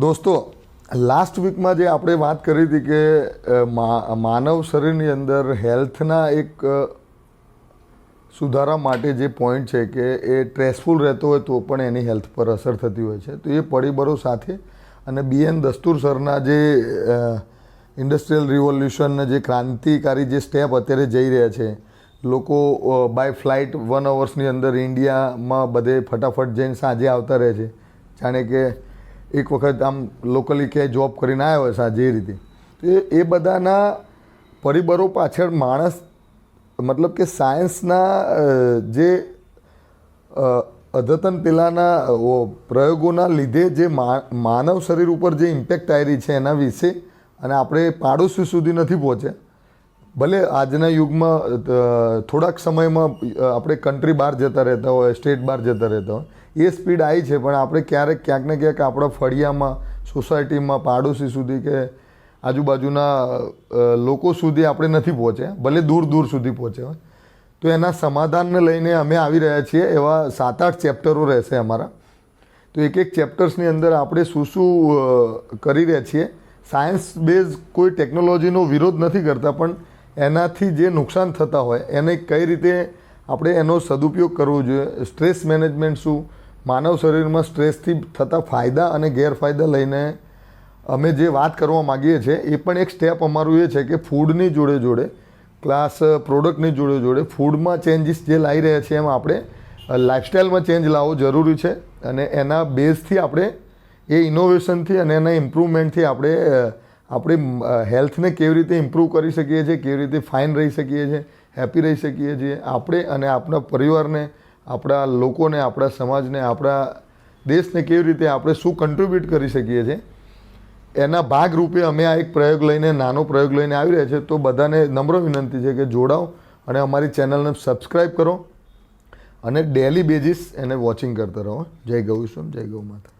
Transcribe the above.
દોસ્તો, લાસ્ટ વીકમાં જે આપણે વાત કરી હતી કે માનવ શરીરની અંદર હેલ્થના એક સુધારા માટે જે પોઈન્ટ છે કે એ સ્ટ્રેસફુલ રહેતો હોય તો પણ એની હેલ્થ પર અસર થતી હોય છે. તો એ પરિબળો સાથે અને BN દસ્તુર સરના જે ઇન્ડસ્ટ્રીયલ રિવોલ્યુશનના જે ક્રાંતિકારી જે સ્ટેપ અત્યારે જઈ રહ્યા છે, લોકો બાય ફ્લાઇટ 1 અવર્સની અંદર ઇન્ડિયામાં બધે ફટાફટ જઈને સાંજે આવતા રહે છે, જાણે કે એક વખત આમ લોકલી ક્યાંય જોબ કરીને આવ્યા હોય સાંજે એ રીતે. તો એ બધાના પરિબળો પાછળ માણસ મતલબ કે સાયન્સના જે અદ્યતન પેલાના પ્રયોગોના લીધે જે માનવ શરીર ઉપર જે ઇમ્પેક્ટ આવી રહી છે એના વિશે અને આપણે પાડોશી સુધી નથી પહોંચ્યા. ભલે આજના યુગમાં થોડાક સમયમાં આપણે કન્ટ્રી બહાર જતા રહેતા હોય, સ્ટેટ બહાર જતા રહેતા હોય, એ સ્પીડ આવી છે, પણ આપણે ક્યાંક ને ક્યાંક આપણા ફળિયામાં, સોસાયટીમાં, પાડોશી સુધી કે આજુબાજુના લોકો સુધી આપણે નથી પહોંચ્યા, ભલે દૂર દૂર સુધી પહોંચ્યા હોય. તો એના સમાધાનને લઈને અમે આવી રહ્યા છીએ. એવા 7-8 ચેપ્ટરો રહેશે અમારા. તો એક ચેપ્ટર્સની અંદર આપણે શું કરી રહ્યા છીએ. સાયન્સ બેઝ કોઈ ટેકનોલોજીનો વિરોધ નથી કરતા, પણ એનાથી જે નુકસાન થતા હોય એને કઈ રીતે આપણે એનો સદુપયોગ કરવો જોઈએ, સ્ટ્રેસ મેનેજમેન્ટ શું, માનવ શરીરમાં સ્ટ્રેસથી થતા ફાયદા અને ગેરફાયદા લઈને અમે જે વાત કરવા માગીએ છીએ. એ પણ એક સ્ટેપ અમારું એ છે કે ફૂડની જોડે જોડે ક્લાસ પ્રોડક્ટની જોડે જોડે ફૂડમાં ચેન્જીસ જે લાવી રહ્યા છીએ એમ આપણે લાઇફસ્ટાઈલમાં ચેન્જ લાવવો જરૂરી છે. અને એના બેઝથી આપણે એ ઇનોવેશનથી અને એના ઇમ્પ્રુવમેન્ટથી આપણે હેલ્થને કેવી રીતે ઇમ્પ્રૂવ કરી શકીએ છીએ, કેવી રીતે ફાઇન રહી શકીએ છીએ, હેપી રહી શકીએ છીએ, આપણે અને આપણા પરિવારને, આપણા લોકોને, આપણા સમાજને, આપણા દેશને કેવી રીતે આપણે શું કન્ટ્રીબ્યુટ કરી શકીએ છીએ, એના ભાગરૂપે અમે આ એક પ્રયોગ લઈને, નાનો પ્રયોગ લઈને આવી રહ્યા છે. તો બધાને નમ્ર વિનંતી છે કે જોડાઓ અને અમારી ચેનલને સબસ્ક્રાઈબ કરો અને ડેલી બેઝિસ એને વોચિંગ કરતા રહો. જય ગૌ, જય ગૌ માતા.